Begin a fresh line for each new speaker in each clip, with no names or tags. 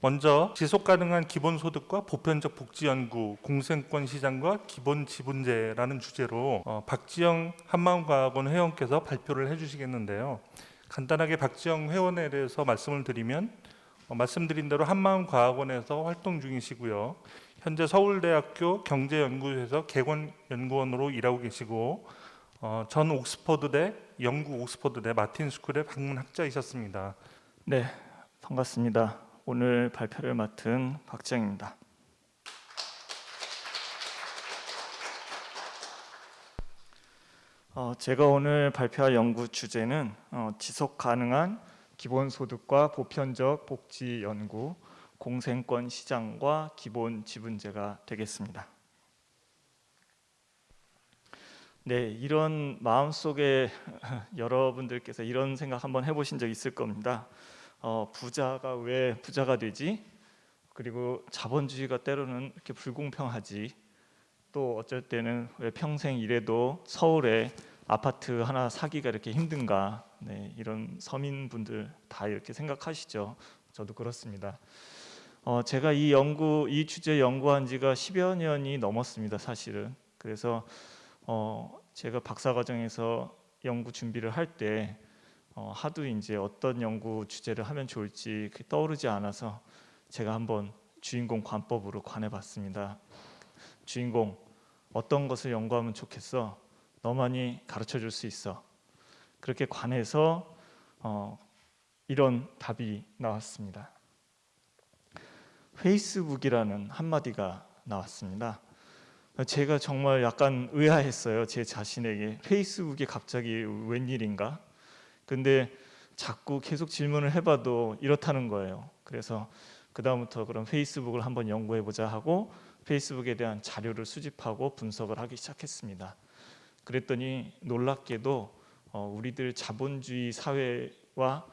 먼저 지속가능한 기본소득과 보편적 복지연구, 공생권 시장과 기본지분제라는 주제로 박지영 한마음과학원 회원께서 발표를 해주시겠는데요. 간단하게 박지영 회원에 대해서 말씀을 드리면 말씀드린 대로 한마음과학원에서 활동 중이시고요. 현재 서울대학교 경제연구소에서 객원연구원으로 일하고 계시고 전 옥스퍼드대, 영국 옥스퍼드대 마틴스쿨의 방문학자이셨습니다.
네, 반갑습니다. 오늘 발표를 맡은 박지영입니다. 제가 오늘 발표할 연구 주제는 지속 가능한 기본소득과 보편적 복지 연구, 공생권 시장과 기본 지분제가 되겠습니다. 네, 이런 마음속에 여러분들께서 이런 생각 한번 해보신 적 있을 겁니다. 부자가 왜 부자가 되지? 그리고 자본주의가 때로는 이렇게 불공평하지? 또 어쩔 때는 왜 평생 일해도 서울에 아파트 하나 사기가 이렇게 힘든가? 네, 이런 서민분들 다 이렇게 생각하시죠. 저도 그렇습니다. 제가 이 주제 연구한 지가 10여 년이 넘었습니다, 사실은. 그래서 제가 박사과정에서 연구 준비를 할 때 하도 이제 어떤 연구 주제를 하면 좋을지 떠오르지 않아서 제가 한번 주인공 관법으로 관해봤습니다. 주인공, 어떤 것을 연구하면 좋겠어? 너만이 가르쳐 줄 수 있어. 그렇게 관해서 이런 답이 나왔습니다. 페이스북이라는 한마디가 나왔습니다. 제가 정말 약간 의아했어요. 제 자신에게 페이스북이 갑자기 웬일인가? 근데 자꾸 계속 질문을 해봐도 이렇다는 거예요. 그래서 그 다음부터 그럼 페이스북을 한번 연구해보자 하고 페이스북에 대한 자료를 수집하고 분석을 하기 시작했습니다. 그랬더니 놀랍게도 우리들 자본주의 사회와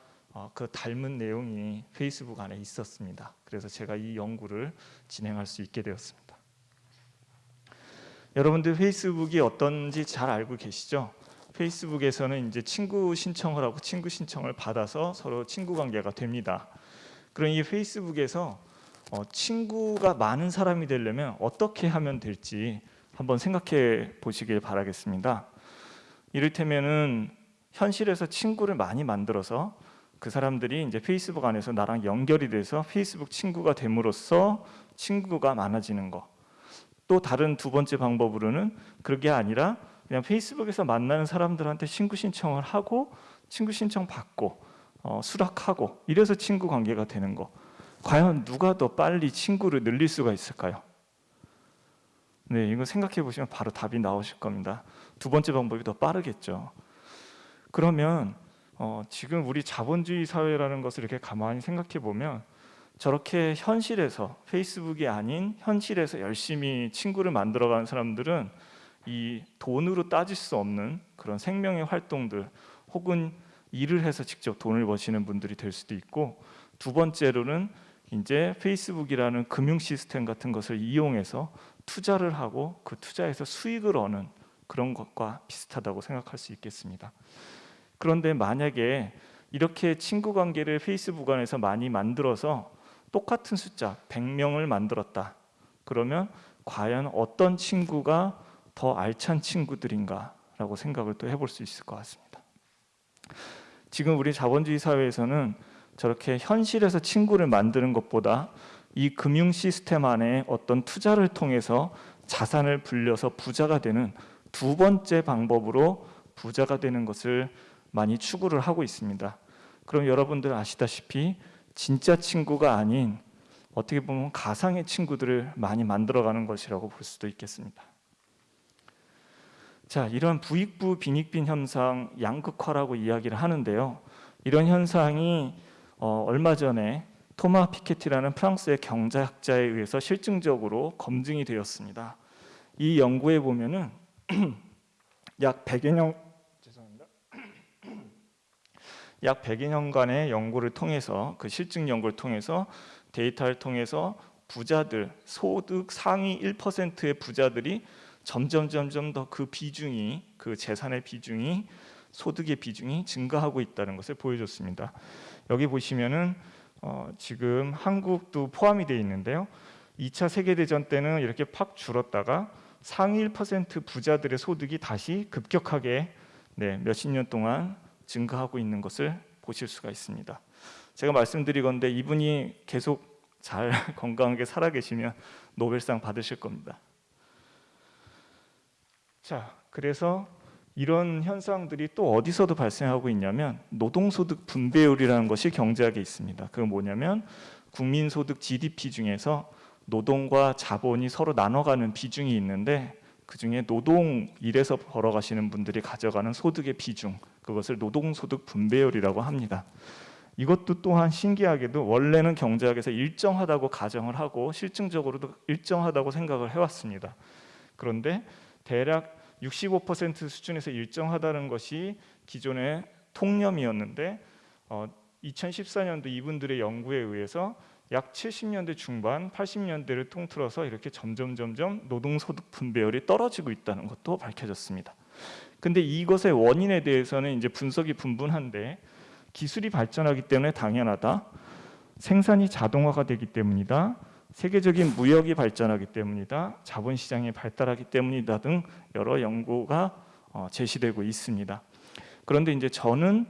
그 닮은 내용이 페이스북 안에 있었습니다. 그래서 제가 이 연구를 진행할 수 있게 되었습니다. 여러분들 페이스북이 어떤지 잘 알고 계시죠? 페이스북에서는 이제 친구 신청을 하고 친구 신청을 받아서 서로 친구 관계가 됩니다. 그럼 이 페이스북에서 친구가 많은 사람이 되려면 어떻게 하면 될지 한번 생각해 보시길 바라겠습니다. 이를테면은 현실에서 친구를 많이 만들어서 그 사람들이 이제 페이스북 안에서 나랑 연결이 돼서 페이스북 친구가 됨으로써 친구가 많아지는 거. 또 다른 두 번째 방법으로는 그게 아니라 그냥 페이스북에서 만나는 사람들한테 친구 신청을 하고 친구 신청 받고 수락하고 이래서 친구 관계가 되는 거. 과연 누가 더 빨리 친구를 늘릴 수가 있을까요? 네, 이거 생각해 보시면 바로 답이 나오실 겁니다. 두 번째 방법이 더 빠르겠죠. 그러면 지금 우리 자본주의 사회라는 것을 이렇게 가만히 생각해 보면 저렇게 현실에서 페이스북이 아닌 현실에서 열심히 친구를 만들어가는 사람들은 이 돈으로 따질 수 없는 그런 생명의 활동들 혹은 일을 해서 직접 돈을 버시는 분들이 될 수도 있고, 두 번째로는 이제 페이스북이라는 금융 시스템 같은 것을 이용해서 투자를 하고 그 투자에서 수익을 얻는 그런 것과 비슷하다고 생각할 수 있겠습니다. 그런데 만약에 이렇게 친구 관계를 페이스북 안에서 많이 만들어서 똑같은 숫자 100명을 만들었다. 그러면 과연 어떤 친구가 더 알찬 친구들인가 라고 생각을 또 해볼 수 있을 것 같습니다. 지금 우리 자본주의 사회에서는 저렇게 현실에서 친구를 만드는 것보다 이 금융 시스템 안에 어떤 투자를 통해서 자산을 불려서 부자가 되는 두 번째 방법으로 부자가 되는 것을 많이 추구를 하고 있습니다. 그럼 여러분들 아시다시피 진짜 친구가 아닌 어떻게 보면 가상의 친구들을 많이 만들어가는 것이라고 볼 수도 있겠습니다. 자, 이런 부익부 빈익빈 현상 양극화라고 이야기를 하는데요. 이런 현상이 얼마 전에 토마 피케티라는 프랑스의 경제학자에 의해서 실증적으로 검증이 되었습니다. 이 연구에 보면은 약 100여 년간의 연구를 통해서 그 실증 연구를 통해서 데이터를 통해서 부자들, 소득 상위 1%의 부자들이 점점 더 그 비중이, 그 재산의 비중이, 소득의 비중이 증가하고 있다는 것을 보여줬습니다. 여기 보시면은 지금 한국도 포함이 되어 있는데요. 2차 세계대전 때는 이렇게 팍 줄었다가 상위 1% 부자들의 소득이 다시 급격하게 몇십 년 동안 증가하고 있는 것을 보실 수가 있습니다. 제가 말씀드리건대 이분이 계속 잘 건강하게 살아계시면 노벨상 받으실 겁니다. 자, 그래서 이런 현상들이 또 어디서도 발생하고 있냐면 노동소득 분배율이라는 것이 경제학에 있습니다. 그건 뭐냐면 국민소득 GDP 중에서 노동과 자본이 서로 나눠가는 비중이 있는데 그중에 노동 일에서 벌어가시는 분들이 가져가는 소득의 비중, 그것을 노동소득 분배율이라고 합니다. 이것도 또한 신기하게도 원래는 경제학에서 일정하다고 가정을 하고 실증적으로도 일정하다고 생각을 해왔습니다. 그런데 대략 65% 수준에서 일정하다는 것이 기존의 통념이었는데 2014년도 이분들의 연구에 의해서 약 70년대 중반, 80년대를 통틀어서 이렇게 점점 노동소득 분배율이 떨어지고 있다는 것도 밝혀졌습니다. 근데 이것의 원인에 대해서는 이제 분석이 분분한데 기술이 발전하기 때문에 당연하다. 생산이 자동화가 되기 때문이다. 세계적인 무역이 발전하기 때문이다. 자본시장이 발달하기 때문이다 등 여러 연구가 제시되고 있습니다. 그런데 이제 저는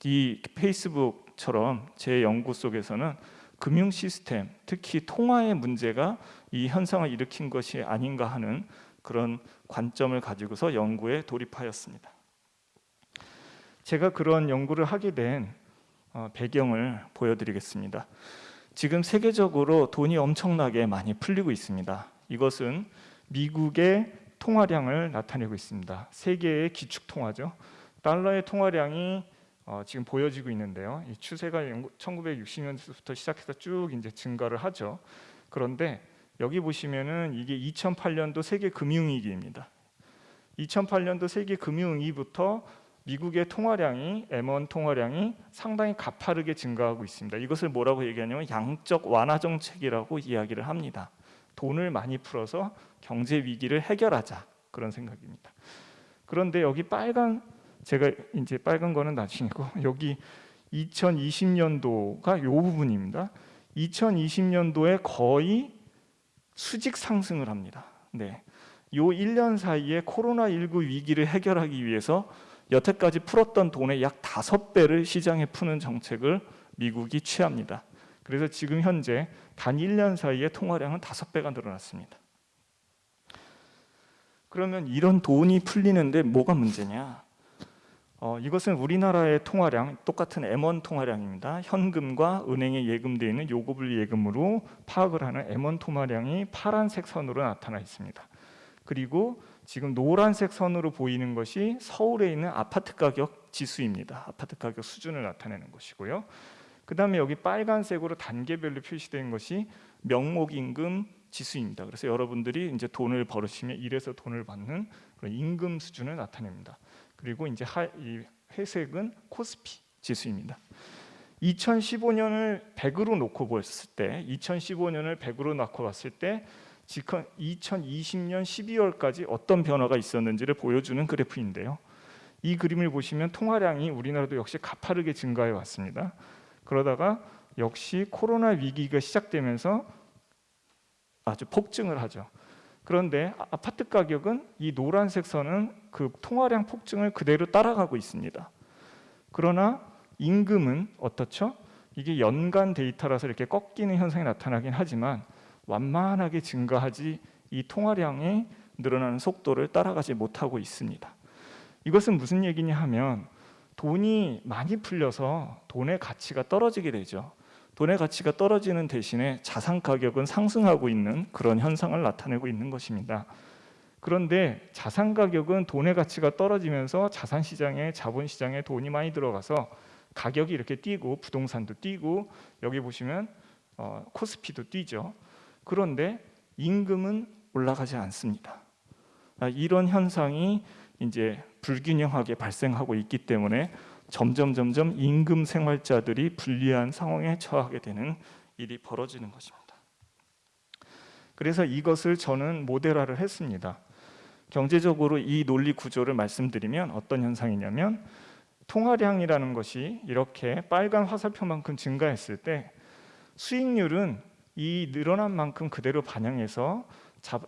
이 페이스북처럼 제 연구 속에서는 금융 시스템, 특히 통화의 문제가 이 현상을 일으킨 것이 아닌가 하는 그런 관점을 가지고서 연구에 돌입하였습니다. 제가 그런 연구를 하게 된 배경을 보여드리겠습니다. 지금 세계적으로 돈이 엄청나게 많이 풀리고 있습니다. 이것은 미국의 통화량을 나타내고 있습니다. 세계의 기축 통화죠. 달러의 통화량이 지금 보여지고 있는데요. 이 추세가 1960년대부터 시작해서 쭉 이제 증가를 하죠. 그런데 여기 보시면은 이게 2008년도 세계 금융위기입니다. 2008년도 세계 금융위기부터 미국의 통화량이 M1 통화량이 상당히 가파르게 증가하고 있습니다. 이것을 뭐라고 얘기하냐면 양적 완화 정책이라고 이야기를 합니다. 돈을 많이 풀어서 경제 위기를 해결하자 그런 생각입니다. 그런데 여기 제가 이제 빨간 거는 나중이고 여기 2020년도가 이 부분입니다. 2020년도에 거의 수직 상승을 합니다. 요 1년 사이에 코로나19 위기를 해결하기 위해서 여태까지 풀었던 돈의 약 5배를 시장에 푸는 정책을 미국이 취합니다. 그래서 지금 현재 단 1년 사이에 통화량은 5배가 늘어났습니다. 그러면 이런 돈이 풀리는데 뭐가 문제냐? 이것은 우리나라의 통화량, 똑같은 M1 통화량입니다. 현금과 은행에 예금되어 있는 요구불 예금으로 파악을 하는 M1 통화량이 파란색 선으로 나타나 있습니다. 그리고 지금 노란색 선으로 보이는 것이 서울에 있는 아파트 가격 지수입니다. 아파트 가격 수준을 나타내는 것이고요. 그 다음에 여기 빨간색으로 단계별로 표시된 것이 명목임금 지수입니다. 그래서 여러분들이 이제 돈을 벌으시면 일해서 돈을 받는 그런 임금 수준을 나타냅니다. 그리고 이제 이 회색은 코스피 지수입니다. 2015년을 100으로 놓고 봤을 때, 2015년을 100으로 놓고 봤을 때 지금 2020년 12월까지 어떤 변화가 있었는지를 보여주는 그래프인데요. 이 그림을 보시면 통화량이 우리나라도 역시 가파르게 증가해 왔습니다. 그러다가 역시 코로나 위기가 시작되면서 아주 폭증을 하죠. 그런데 아파트 가격은 이 노란색 선은 그 통화량 폭증을 그대로 따라가고 있습니다. 그러나 임금은 어떻죠? 이게 연간 데이터라서 이렇게 꺾이는 현상이 나타나긴 하지만 완만하게 증가하지 이 통화량이 늘어나는 속도를 따라가지 못하고 있습니다. 이것은 무슨 얘기냐 하면 돈이 많이 풀려서 돈의 가치가 떨어지게 되죠. 돈의 가치가 떨어지는 대신에 자산 가격은 상승하고 있는 그런 현상을 나타내고 있는 것입니다. 그런데 자산 가격은 돈의 가치가 떨어지면서 자산 시장에 자본 시장에 돈이 많이 들어가서 가격이 이렇게 뛰고 부동산도 뛰고 여기 보시면 코스피도 뛰죠. 그런데 임금은 올라가지 않습니다. 이런 현상이 이제 불균형하게 발생하고 있기 때문에 점점 임금 생활자들이 불리한 상황에 처하게 되는 일이 벌어지는 것입니다. 그래서 이것을 저는 모델화를 했습니다. 경제적으로 이 논리 구조를 말씀드리면 어떤 현상이냐면 통화량이라는 것이 이렇게 빨간 화살표만큼 증가했을 때 수익률은 이 늘어난 만큼 그대로 반영해서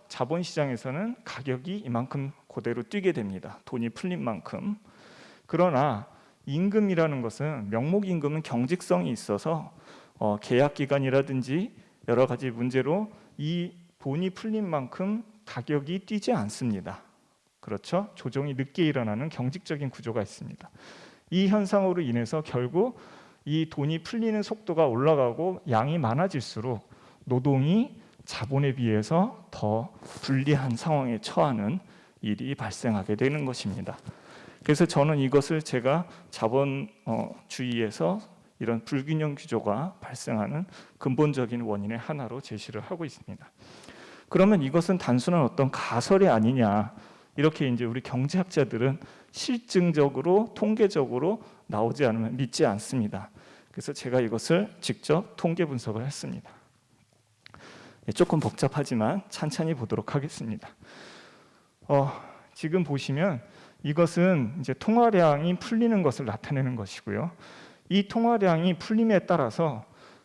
자본시장에서는 가격이 이만큼 그대로 뛰게 됩니다. 돈이 풀린 만큼. 그러나 임금이라는 것은 명목임금은 경직성이 있어서 계약기간이라든지 여러 가지 문제로 이 돈이 풀린 만큼 가격이 뛰지 않습니다. 그렇죠? 조정이 늦게 일어나는 경직적인 구조가 있습니다. 이 현상으로 인해서 결국 이 돈이 풀리는 속도가 올라가고 양이 많아질수록 노동이 자본에 비해서 더 불리한 상황에 처하는 일이 발생하게 되는 것입니다. 그래서 저는 이것을 제가 자본주의에서 이런 불균형 구조가 발생하는 근본적인 원인의 하나로 제시를 하고 있습니다. 그러면 이것은 단순한 어떤 가설이 아니냐, 이렇게 이제 우리 경제학자들은 실증적으로 통계적으로 나오지 않으면 믿지 않습니다. 그래서 제가 이것을 직접 통계 분석을 했습니다. 조금 복잡하지만 찬찬히 보도록 하겠습니다. 지금 보시면 이것은 이제 통화량이 풀리는 것을 나타내는 것이고요. 이 통화량이 풀림에 따라서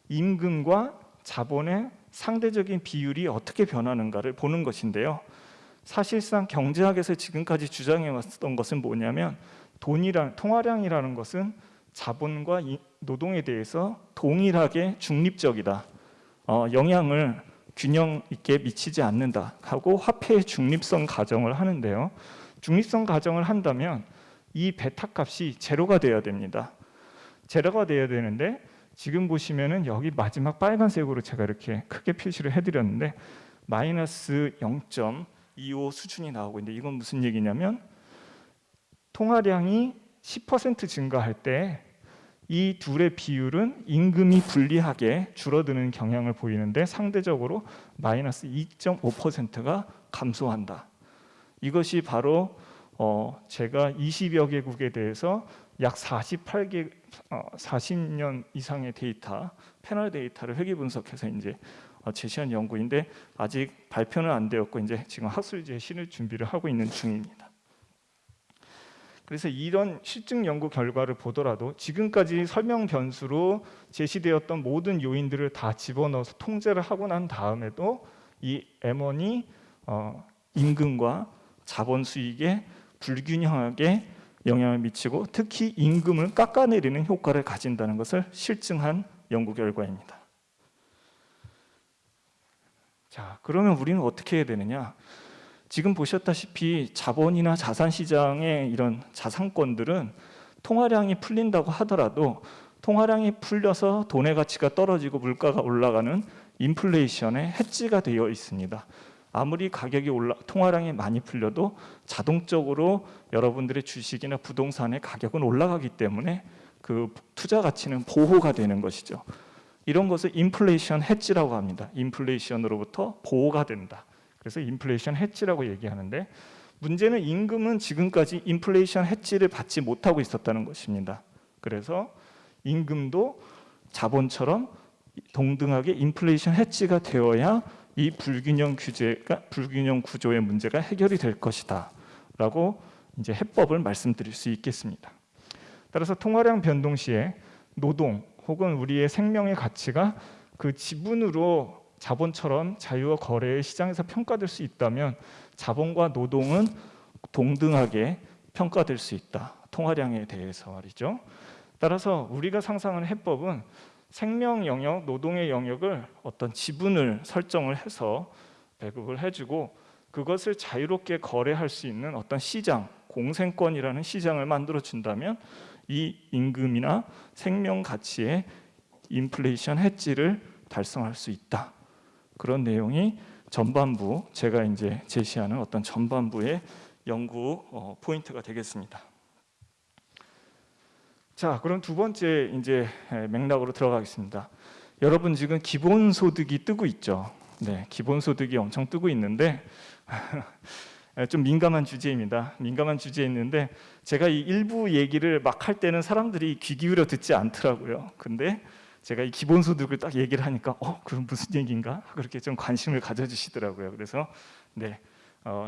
임금과 자본의 상대적인 비율이 어떻게 변하는가를 보는 것인데요. 사실상 경제학에서 지금까지 주장해 왔던 것은 뭐냐면 통화량이라는 것은 자본과 노동에 대해서 동일하게 중립적이다. 영향을 균형 있게 미치지 않는다 하고 화폐의 중립성 가정을 하는데요. 중립성 가정을 한다면 이 베타값이 제로가 돼야 됩니다. 제로가 돼야 되는데 지금 보시면은 여기 마지막 빨간색으로 제가 이렇게 크게 표시를 해드렸는데 마이너스 0.25 수준이 나오고 있는데 이건 무슨 얘기냐면 통화량이 10% 증가할 때 이 둘의 비율은 임금이 불리하게 줄어드는 경향을 보이는데 상대적으로 마이너스 2.5%가 감소한다. 이것이 바로 제가 20여 개국에 대해서 약 40년 이상의 데이터, 패널 데이터를 회계 분석해서 이제 제시한 연구인데 아직 발표는 안 되었고 이제 지금 학술 제시를 준비를 하고 있는 중입니다. 그래서 이런 실증 연구 결과를 보더라도 지금까지 설명 변수로 제시되었던 모든 요인들을 다 집어넣어서 통제를 하고 난 다음에도 이 M1이 임금과 자본 수익에 불균형하게 영향을 미치고 특히 임금을 깎아내리는 효과를 가진다는 것을 실증한 연구 결과입니다. 자, 그러면 우리는 어떻게 해야 되느냐? 지금 보셨다시피 자본이나 자산시장의 이런 자산권들은 통화량이 풀린다고 하더라도 통화량이 풀려서 돈의 가치가 떨어지고 물가가 올라가는 인플레이션에 해지가 되어 있습니다. 아무리 가격이 통화량이 많이 풀려도 자동적으로 여러분들의 주식이나 부동산의 가격은 올라가기 때문에 그 투자 가치는 보호가 되는 것이죠. 이런 것을 인플레이션 해지라고 합니다. 인플레이션으로부터 보호가 된다. 그래서 인플레이션 해지라고 얘기하는데 문제는 임금은 지금까지 인플레이션 해지를 받지 못하고 있었다는 것입니다. 그래서 임금도 자본처럼 동등하게 인플레이션 해지가 되어야 이 불균형 구조의 문제가 해결이 될 것이다라고 이제 해법을 말씀드릴 수 있겠습니다. 따라서 통화량 변동 시에 노동 혹은 우리의 생명의 가치가 그 지분으로 자본처럼 자유와 거래의 시장에서 평가될 수 있다면 자본과 노동은 동등하게 평가될 수 있다. 통화량에 대해서 말이죠. 따라서 우리가 상상하는 해법은 생명 영역, 노동의 영역을 어떤 지분을 설정을 해서 배급을 해주고 그것을 자유롭게 거래할 수 있는 어떤 시장, 공생권이라는 시장을 만들어 준다면 이 임금이나 생명 가치의 인플레이션 해지를 달성할 수 있다. 그런 내용이 전반부 제가 이제 제시하는 어떤 전반부의 연구 포인트가 되겠습니다. 자, 그럼 두 번째 이제 맥락으로 들어가겠습니다. 여러분 지금 기본소득이 뜨고 있죠. 네, 기본소득이 엄청 뜨고 있는데 좀 민감한 주제입니다. 민감한 주제였는데 제가 이 일부 얘기를 막 할 때는 사람들이 귀 기울여 듣지 않더라고요. 근데 제가 이 기본소득을 딱 얘기를 하니까 그럼 무슨 얘기인가? 그렇게 좀 관심을 가져주시더라고요. 그래서 네,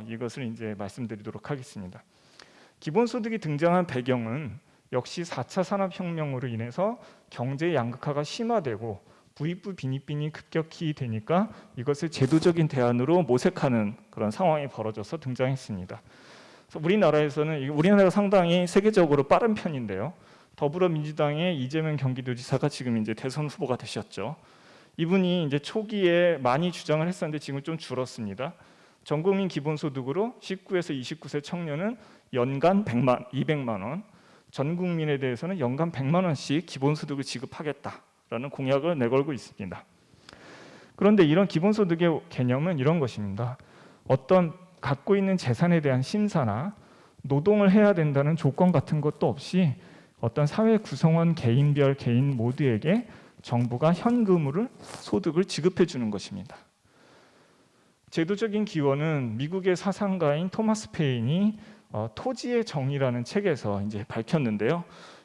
이것을 이제 말씀드리도록 하겠습니다. 기본소득이 등장한 배경은 역시 4차 산업혁명으로 인해서 경제 양극화가 심화되고 부익부 빈익빈이 급격히 되니까 이것을 제도적인 대안으로 모색하는 그런 상황이 벌어져서 등장했습니다. 그래서 우리나라가 상당히 세계적으로 빠른 편인데요. 더불어민주당의 이재명 경기도지사가 지금 이제 대선 후보가 되셨죠. 이분이 이제 초기에 많이 주장을 했었는데 지금 좀 줄었습니다. 전국민 기본소득으로 19에서 29세 청년은 연간 200만 원, 전 국민에 대해서는 연간 100만 원씩 기본소득을 지급하겠다라는 공약을 내걸고 있습니다. 그런데 이런 기본소득의 개념은 이런 것입니다. 어떤 갖고 있는 재산에 대한 심사나 노동을 해야 된다는 조건 같은 것도 없이 어떤 사회 구성원 개인별 개인 모두에게 정부가 현금으로 소득을 지급해 주는 것입니다. 제도적인 기원은 미국의 사상가인 토마스 페인이 토지의 정의라는 책에서 이제 밝혔는데요.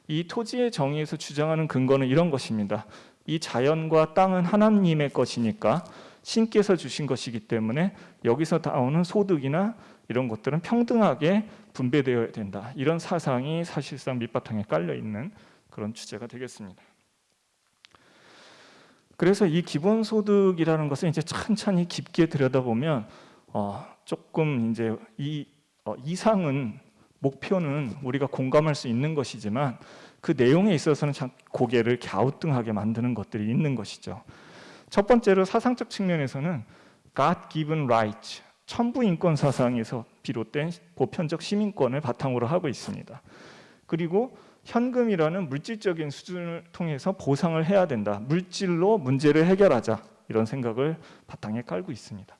이 토지의 정의에서 주장하는 근거는 이런 것입니다. 이 자연과 땅은 하나님의 것이니까 신께서 주신 것이기 때문에 여기서 나오는 소득이나 이런 것들은 평등하게 분배되어야 된다. 이런 사상이 사실상 밑바탕에 깔려 있는 그런 주제가 되겠습니다. 그래서 이 기본소득이라는 것을 이제 천천히 깊게 들여다보면 조금 이제 이상은 목표는 우리가 공감할 수 있는 것이지만 그 내용에 있어서는 참 고개를 갸우뚱하게 만드는 것들이 있는 것이죠. 첫 번째로 사상적 측면에서는 God-given rights, 천부인권 사상에서 비롯된 보편적 시민권을 바탕으로 하고 있습니다. 그리고 현금이라는 물질적인 수준을 통해서 보상을 해야 된다. 물질로 문제를 해결하자. 이런 생각을 바탕에 깔고 있습니다.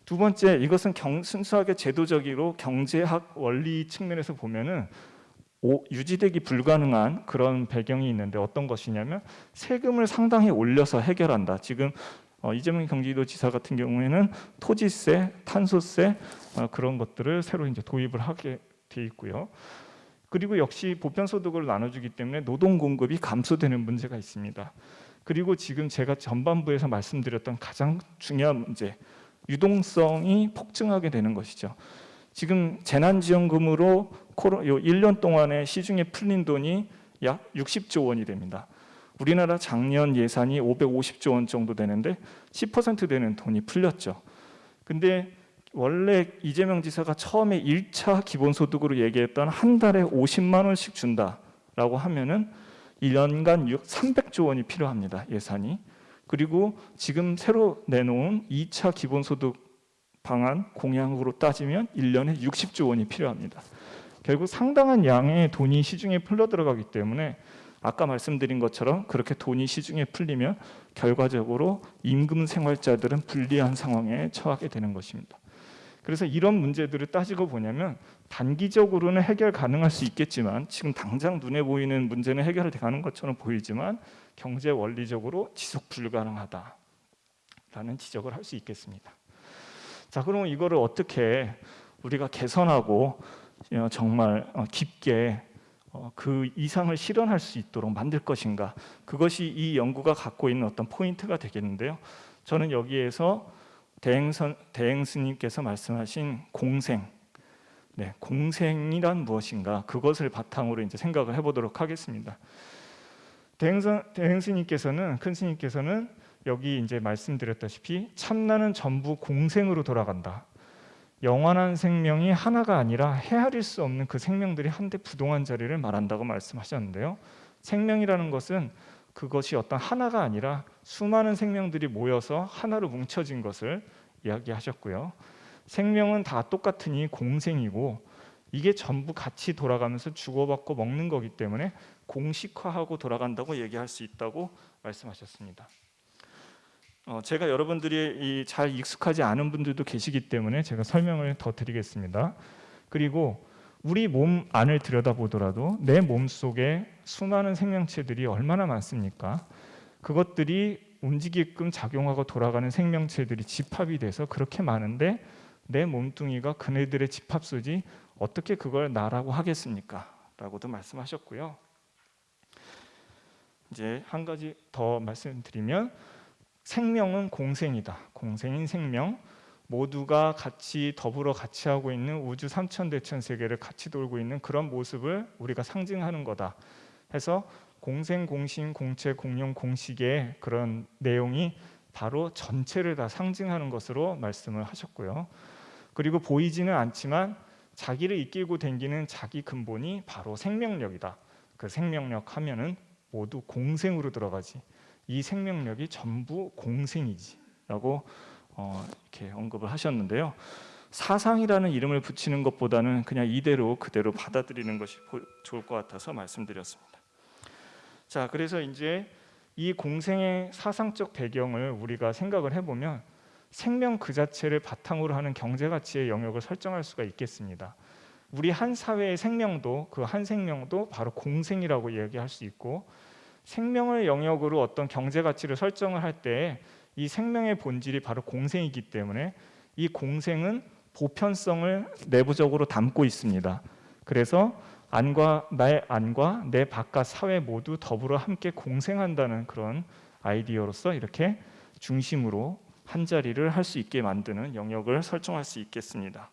두 번째, 이것은 순수하게 제도적으로 경제학 원리 측면에서 보면은 유지되기 불가능한 그런 배경이 있는데 어떤 것이냐면 세금을 상당히 올려서 해결한다. 지금 이재명 경기도지사 같은 경우에는 토지세, 탄소세 그런 것들을 새로 이제 도입을 하게 돼 있고요. 그리고 역시 보편소득을 나눠주기 때문에 노동 공급이 감소되는 문제가 있습니다. 그리고 지금 제가 전반부에서 말씀드렸던 가장 중요한 문제, 유동성이 폭증하게 되는 것이죠. 지금 재난지원금으로 요 1년 동안에 시중에 풀린 돈이 약 60조 원이 됩니다. 우리나라 작년 예산이 550조 원 정도 되는데 10% 되는 돈이 풀렸죠. 근데 원래 이재명 지사가 처음에 1차 기본소득으로 얘기했던 한 달에 50만 원씩 준다라고 하면은 1년간 300조 원이 필요합니다. 예산이. 그리고 지금 새로 내놓은 2차 기본소득 방안 공약으로 따지면 1년에 60조 원이 필요합니다. 결국 상당한 양의 돈이 시중에 풀려 들어가기 때문에 아까 말씀드린 것처럼 그렇게 돈이 시중에 풀리면 결과적으로 임금 생활자들은 불리한 상황에 처하게 되는 것입니다. 그래서 이런 문제들을 따지고 보냐면 단기적으로는 해결 가능할 수 있겠지만 지금 당장 눈에 보이는 문제는 해결되는 것처럼 보이지만 경제 원리적으로 지속 불가능하다라는 지적을 할 수 있겠습니다. 자, 그럼 이거를 어떻게 우리가 개선하고 정말 깊게 그 이상을 실현할 수 있도록 만들 것인가? 그것이 이 연구가 갖고 있는 어떤 포인트가 되겠는데요. 저는 여기에서 대행 스님께서 말씀하신 공생, 공생이란 무엇인가? 그것을 바탕으로 이제 생각을 해보도록 하겠습니다. 대행 스님께서는 큰 스님께서는 여기 이제 말씀드렸다시피 참나는 전부 공생으로 돌아간다. 영원한 생명이 하나가 아니라 헤아릴 수 없는 그 생명들이 한데 부동한 자리를 말한다고 말씀하셨는데요. 생명이라는 것은 그것이 어떤 하나가 아니라 수많은 생명들이 모여서 하나로 뭉쳐진 것을 이야기하셨고요. 생명은 다 똑같으니 공생이고 이게 전부 같이 돌아가면서 주고받고 먹는 거기 때문에 공식화하고 돌아간다고 얘기할 수 있다고 말씀하셨습니다. 제가 여러분들이 잘 익숙하지 않은 분들도 계시기 때문에 제가 설명을 더 드리겠습니다. 그리고 우리 몸 안을 들여다보더라도 내 몸 속에 수많은 생명체들이 얼마나 많습니까? 그것들이 움직이게끔 작용하고 돌아가는 생명체들이 집합이 돼서 그렇게 많은데 내 몸뚱이가 그네들의 집합소지 어떻게 그걸 나라고 하겠습니까? 라고도 말씀하셨고요. 이제 한 가지 더 말씀드리면 생명은 공생이다. 공생인 생명, 모두가 같이 더불어 같이 하고 있는 우주 삼천대천 세계를 같이 돌고 있는 그런 모습을 우리가 상징하는 거다 해서 공생, 공신, 공체, 공용, 공식의 그런 내용이 바로 전체를 다 상징하는 것으로 말씀을 하셨고요. 그리고 보이지는 않지만 자기를 이끌고 댕기는 자기 근본이 바로 생명력이다. 그 생명력 하면은 모두 공생으로 들어가지. 이 생명력이 전부 공생이지 라고 이렇게 언급을 하셨는데요. 사상이라는 이름을 붙이는 것보다는 그냥 이대로 그대로 받아들이는 것이 좋을 것 같아서 말씀드렸습니다. 자, 그래서 이제 이 공생의 사상적 배경을 우리가 생각을 해보면 생명 그 자체를 바탕으로 하는 경제 가치의 영역을 설정할 수가 있겠습니다. 우리 한 사회의 생명도 그 한 생명도 바로 공생이라고 이야기할 수 있고, 생명을 영역으로 어떤 경제 가치를 설정을 할 때 이 생명의 본질이 바로 공생이기 때문에 이 공생은 보편성을 내부적으로 담고 있습니다. 그래서 나의 안과 내 바깥 사회 모두 더불어 함께 공생한다는 그런 아이디어로서 이렇게 중심으로 한 자리를 할 수 있게 만드는 영역을 설정할 수 있겠습니다.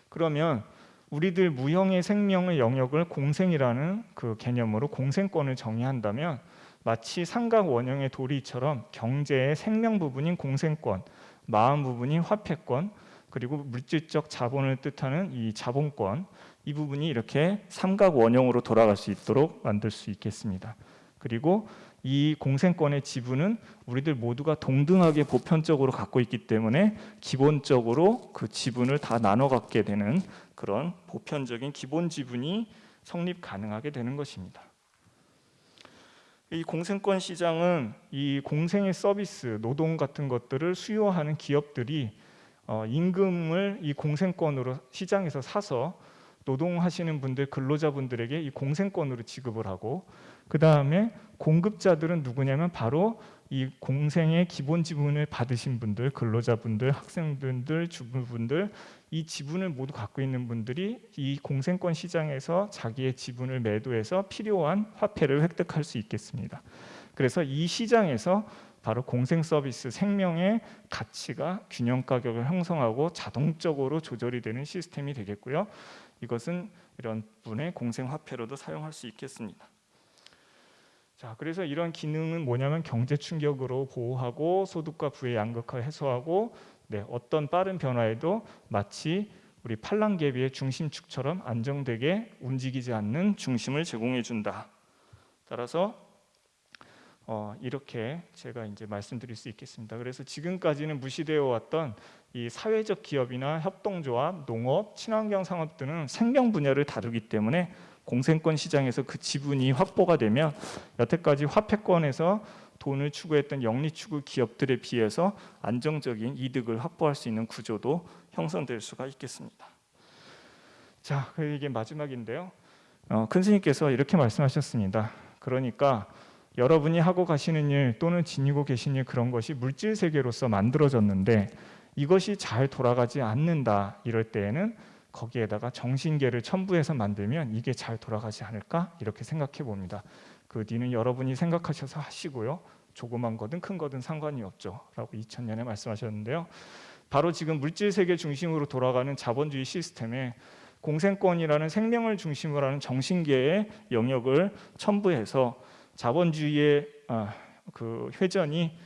그러면 우리들 무형의 생명의 영역을 공생이라는 그 개념으로 공생권을 정의한다면 마치 삼각 원형의 도리처럼 경제의 생명 부분인 공생권, 마음 부분인 화폐권, 그리고 물질적 자본을 뜻하는 이 자본권, 이 부분이 이렇게 삼각 원형으로 돌아갈 수 있도록 만들 수 있겠습니다. 그리고 이 공생권의 지분은 우리들 모두가 동등하게 보편적으로 갖고 있기 때문에 기본적으로 그 지분을 다 나눠 갖게 되는 그런 보편적인 기본 지분이 성립 가능하게 되는 것입니다. 이 공생권 시장은 이 공생의 서비스, 노동 같은 것들을 수요하는 기업들이 임금을 이 공생권으로 시장에서 사서 노동하시는 분들, 근로자분들에게 이 공생권으로 지급을 하고, 그 다음에 공급자들은 누구냐면 바로 이 공생의 기본 지분을 받으신 분들, 근로자분들, 학생분들, 주부분들, 이 지분을 모두 갖고 있는 분들이 이 공생권 시장에서 자기의 지분을 매도해서 필요한 화폐를 획득할 수 있겠습니다. 그래서 이 시장에서 바로 공생 서비스 생명의 가치가 균형 가격을 형성하고 자동적으로 조절이 되는 시스템이 되겠고요. 이것은 이런 분의 공생 화폐로도 사용할 수 있겠습니다. 자, 그래서 이런 기능은 뭐냐면 경제 충격으로 보호하고 소득과 부의 양극화 해소하고, 어떤 빠른 변화에도 마치 우리 팔랑개비의 중심축처럼 안정되게 움직이지 않는 중심을 제공해 준다. 따라서 이렇게 제가 이제 말씀드릴 수 있겠습니다. 그래서 지금까지는 무시되어 왔던 이 사회적 기업이나 협동조합, 농업, 친환경 산업 등은 생명 분야를 다루기 때문에 공생권 시장에서 그 지분이 확보가 되면 여태까지 화폐권에서 돈을 추구했던 영리 추구 기업들에 비해서 안정적인 이득을 확보할 수 있는 구조도 형성될 수가 있겠습니다. 자, 이게 마지막인데요. 큰 스님께서 이렇게 말씀하셨습니다. 그러니까 여러분이 하고 가시는 일 또는 지니고 계신 일, 그런 것이 물질 세계로서 만들어졌는데 이것이 잘 돌아가지 않는다, 이럴 때에는 거기에다가 정신계를 첨부해서 만들면 이게 잘 돌아가지 않을까, 이렇게 생각해 봅니다. 그 뒤는 여러분이 생각하셔서 하시고요. 조그만 거든 큰 거든 상관이 없죠 라고 2000년에 말씀하셨는데요. 바로 지금 물질 세계 중심으로 돌아가는 자본주의 시스템에 공생권이라는 생명을 중심으로 하는 정신계의 영역을 첨부해서 자본주의의 그 회전이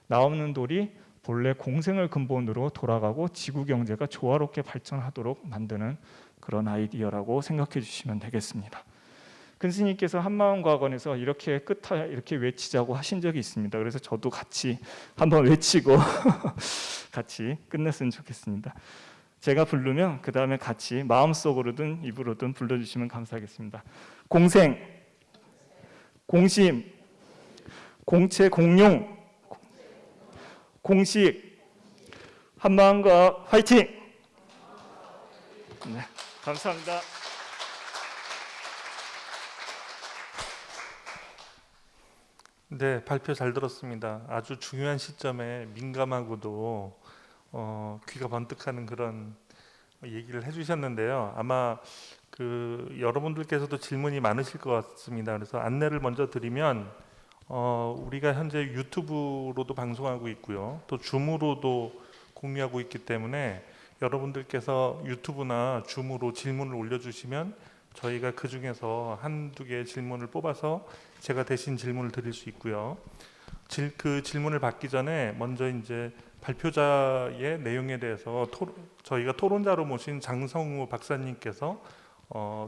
나오는 돌이 본래 공생을 근본으로 돌아가고 지구 경제가 조화롭게 발전하도록 만드는 그런 아이디어라고 생각해 주시면 되겠습니다. 큰 스님께서 한마음과학원에서 이렇게 이렇게 외치자고 하신 적이 있습니다. 그래서 저도 같이 한번 외치고 같이 끝냈으면 좋겠습니다. 제가 부르면 그 다음에 같이 마음속으로든 입으로든 불러주시면 감사하겠습니다. 공생, 공심, 공체, 공용, 공식, 한마음과 화이팅! 네, 감사합니다.
네, 발표 잘 들었습니다. 아주 중요한 시점에 민감하고도 귀가 번뜩하는 그런 얘기를 해주셨는데요. 아마 여러분들께서도 질문이 많으실 것 같습니다. 그래서 안내를 먼저 드리면 우리가 현재 유튜브로도 방송하고 있고요. 또 줌으로도 공유하고 있기 때문에 여러분들께서 유튜브나 줌으로 질문을 올려주시면 저희가 그 중에서 한두 개의 질문을 뽑아서 제가 대신 질문을 드릴 수 있고요. 그 질문을 받기 전에 먼저 이제 발표자의 내용에 대해서 저희가 토론자로 모신 장성우 박사님께서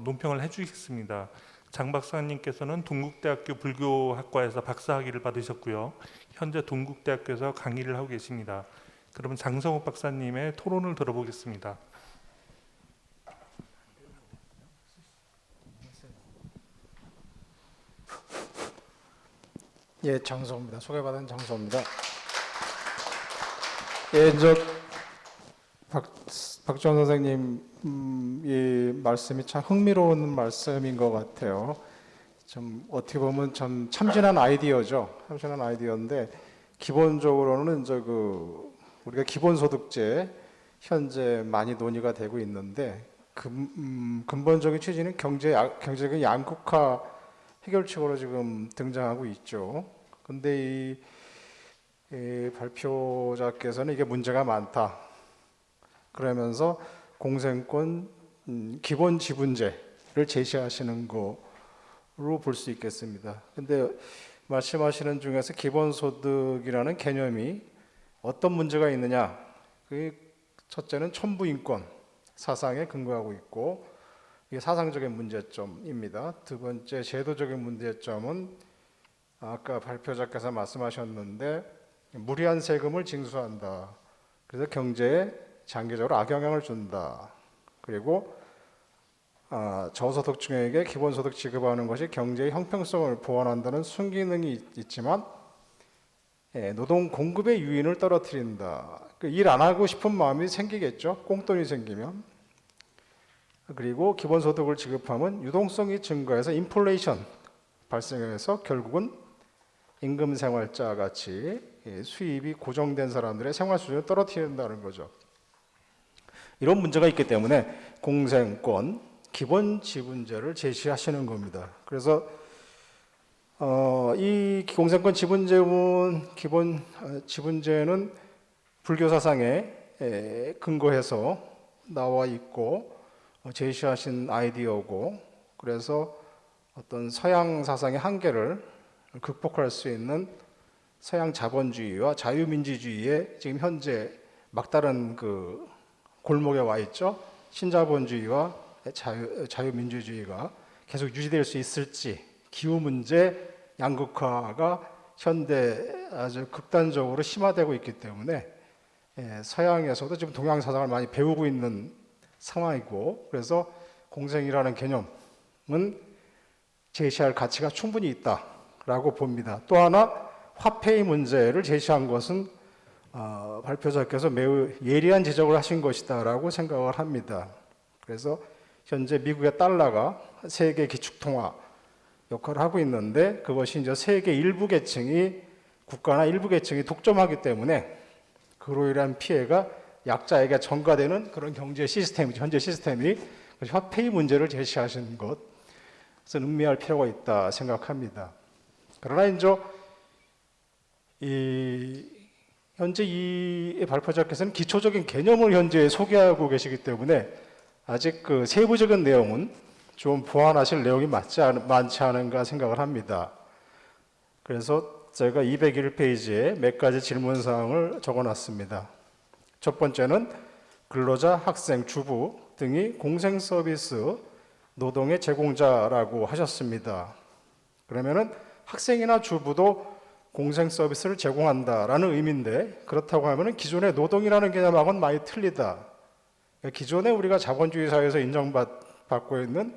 논평을 해주시겠습니다. 장 박사님께서는 동국대학교 불교학과에서 박사학위를 받으셨고요. 현재 동국대학교에서 강의를 하고 계십니다. 그러면 장성우 박사님의 토론을 들어보겠습니다.
예, 장소입니다. 소개받은 장소입니다. 예, 박지원 선생님 이 말씀이 참 흥미로운 말씀인 것 같아요. 좀 어떻게 보면 좀 참신한 아이디어죠. 참신한 아이디어인데 기본적으로는 우리가 기본소득제 현재 많이 논의가 되고 있는데 근본적인 취지는 경제적인 양극화 해결책으로 지금 등장하고 있죠. 근데 이 발표자께서는 이게 문제가 많다. 그러면서 공생권 기본 지분제를 제시하시는 거로 볼 수 있겠습니다. 근데 말씀하시는 중에서 기본소득이라는 개념이 어떤 문제가 있느냐? 첫째는 천부인권 사상에 근거하고 있고 이게 사상적인 문제점입니다. 두 번째 제도적인 문제점은 아까 발표자께서 말씀하셨는데 무리한 세금을 징수한다. 그래서 경제에 장기적으로 악영향을 준다. 그리고 저소득층에게 기본소득 지급하는 것이 경제의 형평성을 보완한다는 순기능이 있지만 노동 공급의 유인을 떨어뜨린다. 일 안 하고 싶은 마음이 생기겠죠. 꽁돈이 생기면. 그리고 기본소득을 지급하면 유동성이 증가해서 인플레이션 발생해서 결국은 임금생활자 같이 수입이 고정된 사람들의 생활 수준을 떨어뜨린다는 거죠. 이런 문제가 있기 때문에 공생권 기본 지분제를 제시하시는 겁니다. 그래서 이 공생권 기본 지분제는 불교 사상에 근거해서 나와 있고 제시하신 아이디어고, 그래서 어떤 서양 사상의 한계를 극복할 수 있는 서양 자본주의와 자유민주주의에 지금 현재 막다른 골목에 와 있죠. 신자본주의와 자유민주주의가 계속 유지될 수 있을지, 기후 문제 양극화가 현대 아주 극단적으로 심화되고 있기 때문에 서양에서도 지금 동양 사상을 많이 배우고 있는 상황이고, 그래서 공생이라는 개념은 제시할 가치가 충분히 있다라고 봅니다. 또 하나 화폐의 문제를 제시한 것은 발표자께서 매우 예리한 지적을 하신 것이다라고 생각을 합니다. 그래서 현재 미국의 달러가 세계 기축통화 역할을 하고 있는데 그것이 이제 세계 일부 계층이 국가나 일부 계층이 독점하기 때문에 그로 인한 피해가 약자에게 전가되는 그런 경제 시스템이죠. 현재 시스템이 화폐의 문제를 제시하신 것은 음미할 필요가 있다 생각합니다. 그러나 이제 현재 이 발표자께서는 기초적인 개념을 현재 소개하고 계시기 때문에 아직 세부적인 내용은 좀 보완하실 내용이 많지 않은가 생각을 합니다. 그래서 제가 201페이지에 몇 가지 질문 사항을 적어놨습니다. 첫 번째는 근로자, 학생, 주부 등이 공생 서비스 노동의 제공자라고 하셨습니다. 그러면은 학생이나 주부도 공생 서비스를 제공한다라는 의미인데, 그렇다고 하면은 기존의 노동이라는 개념하고는 많이 틀리다. 기존에 우리가 자본주의 사회에서 인정받고 있는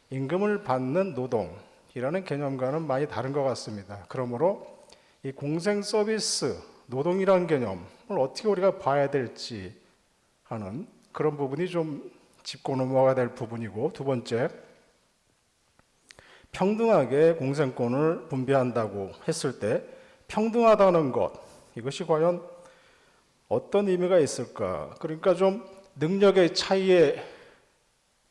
임금을 받는 노동이라는 개념과는 많이 다른 것 같습니다. 그러므로 이 공생 서비스 노동이라는 개념을 어떻게 우리가 봐야 될지 하는 그런 부분이 좀 짚고 넘어가야 될 부분이고, 두 번째, 평등하게 공생권을 분배한다고 했을 때 평등하다는 것, 이것이 과연 어떤 의미가 있을까? 그러니까 좀 능력의 차이에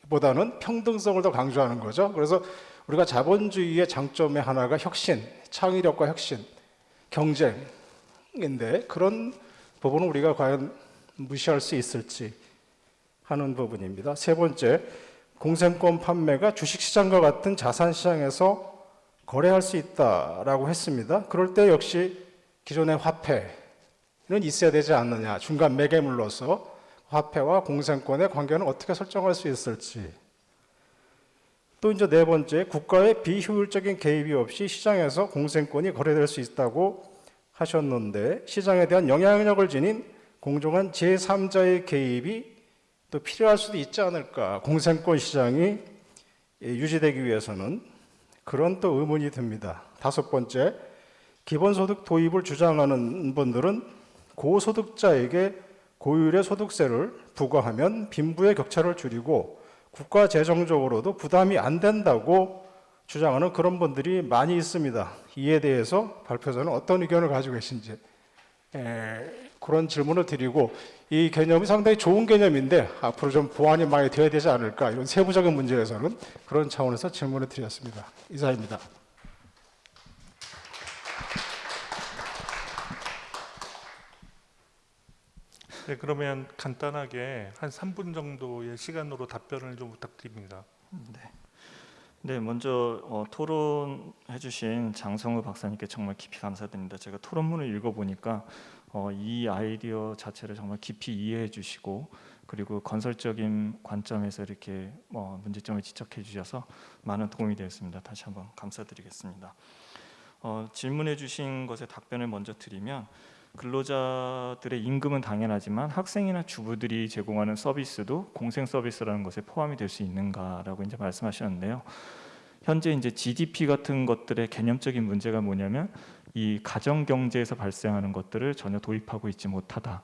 보다는 평등성을 더 강조하는 거죠. 그래서 우리가 자본주의의 장점의 하나가 혁신, 창의력과 혁신, 경쟁인데 그런 부분은 우리가 과연 무시할 수 있을지 하는 부분입니다. 세 번째, 공생권 판매가 주식시장과 같은 자산시장에서 거래할 수 있다라고 했습니다. 그럴 때 역시 기존의 화폐는 있어야 되지 않느냐, 중간 매개물로서 화폐와 공생권의 관계는 어떻게 설정할 수 있을지. 또 이제 네 번째, 국가의 비효율적인 개입이 없이 시장에서 공생권이 거래될 수 있다고 하셨는데, 시장에 대한 영향력을 지닌 공정한 제3자의 개입이 또 필요할 수도 있지 않을까, 공생권 시장이 유지되기 위해서는. 그런 또 의문이 듭니다. 다섯 번째, 기본소득 도입을 주장하는 분들은 고소득자에게 고율의 소득세를 부과하면 빈부의 격차를 줄이고 국가 재정적으로도 부담이 안 된다고 주장하는 그런 분들이 많이 있습니다. 이에 대해서 발표자는 어떤 의견을 가지고 계신지 그런 질문을 드리고, 이 개념이 상당히 좋은 개념인데 앞으로 좀 보완이 많이 되어야 되지 않을까, 이런 세부적인 문제에서는 그런 차원에서 질문을 드렸습니다. 이사입니다.
네, 그러면 간단하게 한 3분 정도의 시간으로 답변을 좀 부탁드립니다.
네, 먼저 토론해주신 장성우 박사님께 정말 깊이 감사드립니다. 제가 토론문을 읽어보니까 이 아이디어 자체를 정말 깊이 이해해주시고, 그리고 건설적인 관점에서 이렇게 문제점을 지적해주셔서 많은 도움이 되었습니다. 다시 한번 감사드리겠습니다. 질문해주신 것에 답변을 먼저 드리면, 근로자들의 임금은 당연하지만 학생이나 주부들이 제공하는 서비스도 공생 서비스라는 것에 포함이 될 수 있는가라고 이제 말씀하셨는데요. 현재 이제 GDP 같은 것들의 개념적인 문제가 뭐냐면, 이 가정 경제에서 발생하는 것들을 전혀 도입하고 있지 못하다.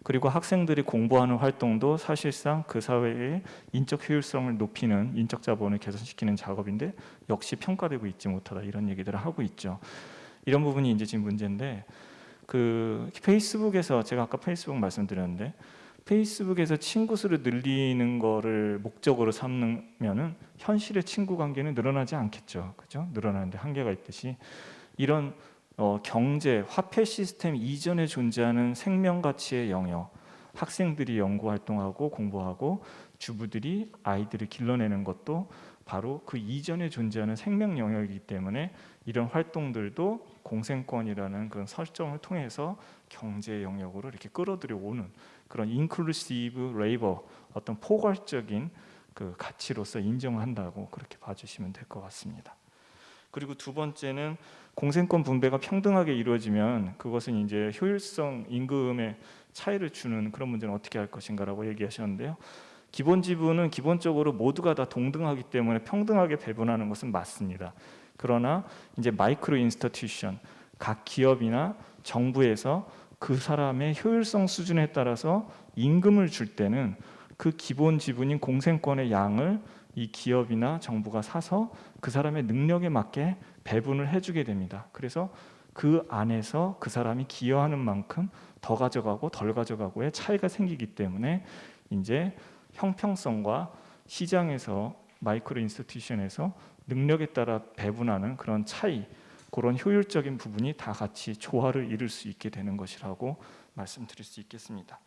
그리고 학생들이 공부하는 활동도 사실상 그 사회의 인적 효율성을 높이는, 인적 자본을 개선시키는 작업인데 역시 평가되고 있지 못하다, 이런 얘기들을 하고 있죠. 이런 부분이 이제 지금 문제인데, 그 페이스북에서, 제가 아까 페이스북 말씀드렸는데, 페이스북에서 친구 수를 늘리는 거를 목적으로 삼으면은 현실의 친구 관계는 늘어나지 않겠죠, 그죠? 늘어나는데 한계가 있듯이, 이런 경제, 화폐 시스템 이전에 존재하는 생명 가치의 영역, 학생들이 연구 활동하고 공부하고 주부들이 아이들을 길러내는 것도 바로 그 이전에 존재하는 생명 영역이기 때문에, 이런 활동들도 공생권이라는 그런 설정을 통해서 경제 영역으로 이렇게 끌어들여 오는 그런 인클루시브 레이버, 어떤 포괄적인 그 가치로서 인정을 한다고 그렇게 봐주시면 될 것 같습니다. 그리고 두 번째는, 공생권 분배가 평등하게 이루어지면 그것은 이제 효율성, 임금의 차이를 주는 그런 문제는 어떻게 할 것인가라고 얘기하셨는데요. 기본 지분은 기본적으로 모두가 다 동등하기 때문에 평등하게 배분하는 것은 맞습니다. 그러나 이제 마이크로 인스티튜션, 각 기업이나 정부에서 그 사람의 효율성 수준에 따라서 임금을 줄 때는 그 기본 지분인 공생권의 양을 이 기업이나 정부가 사서 그 사람의 능력에 맞게 배분을 해주게 됩니다. 그래서 그 안에서 그 사람이 기여하는 만큼 더 가져가고 덜 가져가고의 차이가 생기기 때문에, 이제 형평성과 시장에서, 마이크로 인스티튜션에서 능력에 따라 배분하는 그런 차이, 그런 효율적인 부분이 다 같이 조화를 이룰 수 있게 되는 것이라고 말씀드릴 수 있겠습니다.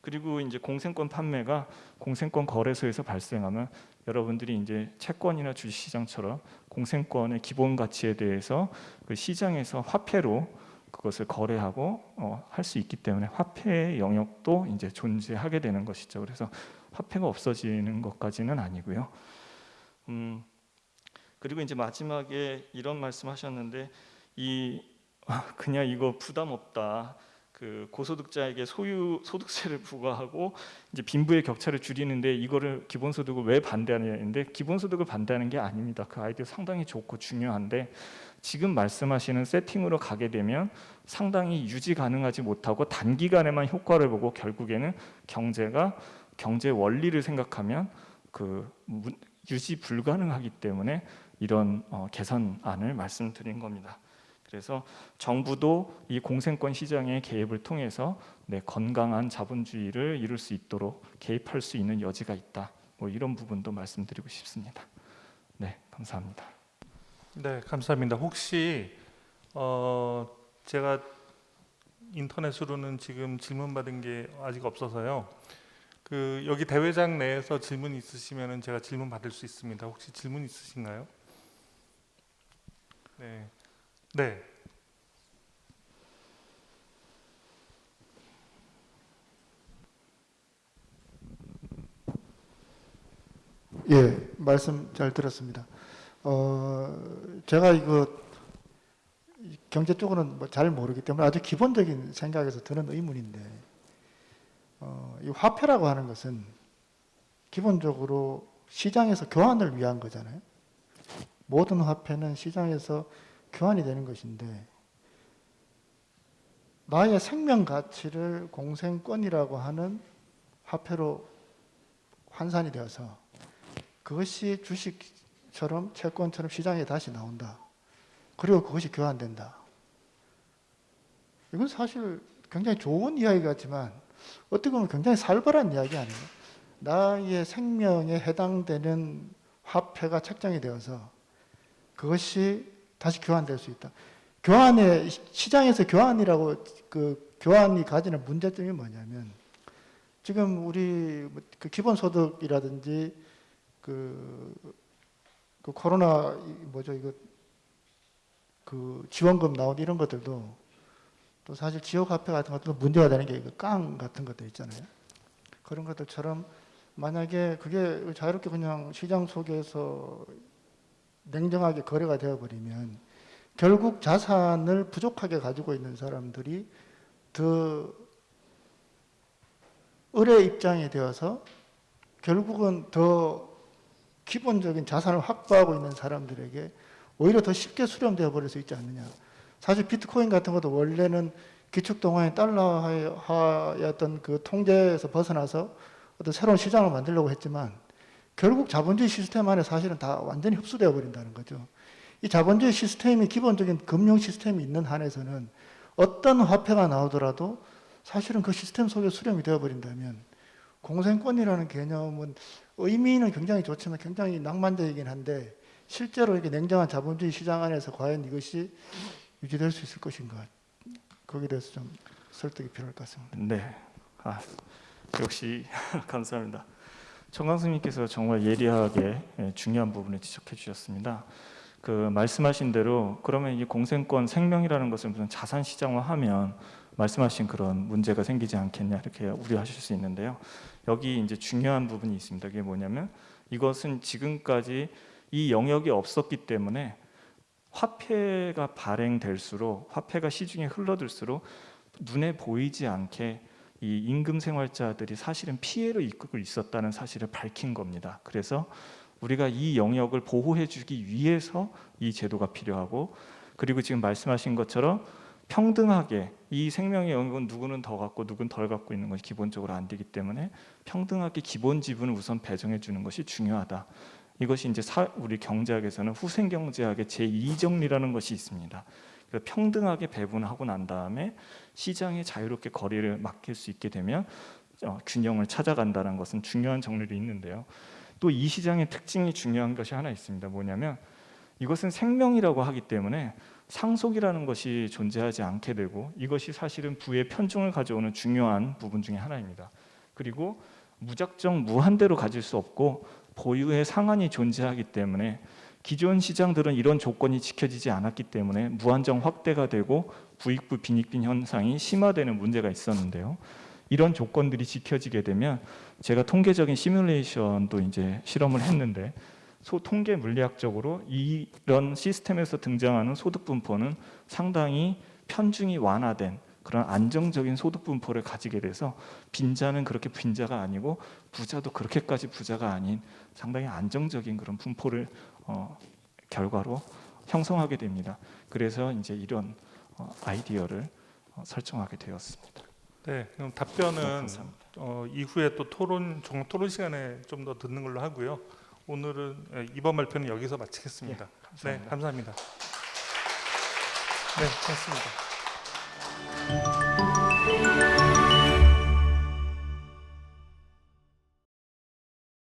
그리고 이제 공생권 판매가 공생권 거래소에서 발생하면, 여러분들이 이제 채권이나 주식시장처럼 공생권의 기본 가치에 대해서 그 시장에서 화폐로 그것을 거래하고 할 수 있기 때문에 화폐의 영역도 이제 존재하게 되는 것이죠. 그래서 화폐가 없어지는 것까지는 아니고요. 그리고 이제 마지막에 이런 말씀하셨는데, 그냥 이거 부담 없다, 그 고소득자에게 소유 소득세를 부과하고 이제 빈부의 격차를 줄이는데 이거를 기본소득을 왜 반대하냐는데, 기본소득을 반대하는 게 아닙니다. 그 아이디어 상당히 좋고 중요한데, 지금 말씀하시는 세팅으로 가게 되면 상당히 유지 가능하지 못하고 단기간에만 효과를 보고 결국에는 경제 원리를 생각하면 그 유지 불가능하기 때문에 이런 개선안을 말씀드린 겁니다. 그래서 정부도 이 공생권 시장의 개입을 통해서 건강한 자본주의를 이룰 수 있도록 개입할 수 있는 여지가 있다, 뭐 이런 부분도 말씀드리고 싶습니다. 네, 감사합니다.
네, 감사합니다. 혹시 제가 인터넷으로는 지금 질문 받은 게 아직 없어서요. 그 여기 대회장 내에서 질문 있으시면은 제가 질문 받을 수 있습니다. 혹시 질문 있으신가요? 네. 네.
예, 말씀 잘 들었습니다. 제가 이거 경제 쪽으로는 뭐 잘 모르기 때문에 아주 기본적인 생각에서 드는 의문인데, 이 화폐라고 하는 것은 기본적으로 시장에서 교환을 위한 거잖아요. 모든 화폐는 시장에서 교환이 되는 것인데, 나의 생명 가치를 공생권이라고 하는 화폐로 환산이 되어서 그것이 주식처럼 채권처럼 시장에 다시 나온다. 그리고 그것이 교환된다. 이건 사실 굉장히 좋은 이야기 같지만 어떻게 보면 굉장히 살벌한 이야기 아니에요. 나의 생명에 해당되는 화폐가 책정이 되어서 그것이 다시 교환될 수 있다. 교환의 시장에서 교환이라고 그 교환이 가지는 문제점이 뭐냐면 지금 우리 그 기본소득이라든지 그 코로나 뭐죠 이거 그 지원금 나온 이런 것들도 또 사실 지역화폐 같은 것도 문제가 되는 게 깡 같은 것들 있잖아요. 그런 것들처럼 만약에 그게 자유롭게 그냥 시장 속에서 냉정하게 거래가 되어버리면 결국 자산을 부족하게 가지고 있는 사람들이 더 을의 입장이 되어서 결국은 더 기본적인 자산을 확보하고 있는 사람들에게 오히려 더 쉽게 수렴되어 버릴 수 있지 않느냐. 사실 비트코인 같은 것도 원래는 기축통화의 달러화였던 그 통제에서 벗어나서 어떤 새로운 시장을 만들려고 했지만 결국 자본주의 시스템 안에 사실은 다 완전히 흡수되어 버린다는 거죠. 이 자본주의 시스템이 기본적인 금융 시스템이 있는 한에서는 어떤 화폐가 나오더라도 사실은 그 시스템 속에 수렴이 되어 버린다면 공생권이라는 개념은 의미는 굉장히 좋지만 굉장히 낭만적이긴 한데 실제로 이렇게 냉정한 자본주의 시장 안에서 과연 이것이 유지될 수 있을 것인가, 거기에 대해서 좀 설득이 필요할 것 같습니다.
네, 역시 감사합니다. 정강수님께서 정말 예리하게 중요한 부분을 지적해 주셨습니다. 그 말씀하신 대로 그러면 이 공생권 생명이라는 것을 무슨 자산 시장화하면 말씀하신 그런 문제가 생기지 않겠냐 이렇게 우려하실 수 있는데요. 여기 이제 중요한 부분이 있습니다. 그게 뭐냐면 이것은 지금까지 이 영역이 없었기 때문에 화폐가 발행될수록 화폐가 시중에 흘러들수록 눈에 보이지 않게 이 임금 생활자들이 사실은 피해를 입고 있었다는 사실을 밝힌 겁니다. 그래서 우리가 이 영역을 보호해주기 위해서 이 제도가 필요하고, 그리고 지금 말씀하신 것처럼 평등하게 이 생명의 영역은 누구는 더 갖고 누구는 덜 갖고 있는 것이 기본적으로 안 되기 때문에 평등하게 기본 지분을 우선 배정해 주는 것이 중요하다. 이것이 이제 우리 경제학에서는 후생경제학의 제2정리라는 것이 있습니다. 그래서 평등하게 배분하고 난 다음에 시장에 자유롭게 거래를 맡길 수 있게 되면 균형을 찾아간다는 것은 중요한 정리도 있는데요. 또 이 시장의 특징이 중요한 것이 하나 있습니다. 뭐냐면 이것은 생명이라고 하기 때문에 상속이라는 것이 존재하지 않게 되고 이것이 사실은 부의 편중을 가져오는 중요한 부분 중에 하나입니다. 그리고 무작정 무한대로 가질 수 없고 보유의 상한이 존재하기 때문에 기존 시장들은 이런 조건이 지켜지지 않았기 때문에 무한정 확대가 되고 부익부 빈익빈 현상이 심화되는 문제가 있었는데요. 이런 조건들이 지켜지게 되면 제가 통계적인 시뮬레이션도 이제 실험을 했는데 통계 물리학적으로 이런 시스템에서 등장하는 소득 분포는 상당히 편중이 완화된 그런 안정적인 소득 분포를 가지게 돼서 빈자는 그렇게 빈자가 아니고 부자도 그렇게까지 부자가 아닌 상당히 안정적인 그런 분포를 결과로 형성하게 됩니다. 그래서 이제 이런 아이디어를 설정하게 되었습니다.
네, 그럼 답변은
감사합니다.
이후에 또 토론 시간에 좀 더 듣는 걸로 하고요. 오늘은 이번 발표는 여기서 마치겠습니다.
감사합니다.
네, 감사합니다. 네, 고맙습니다.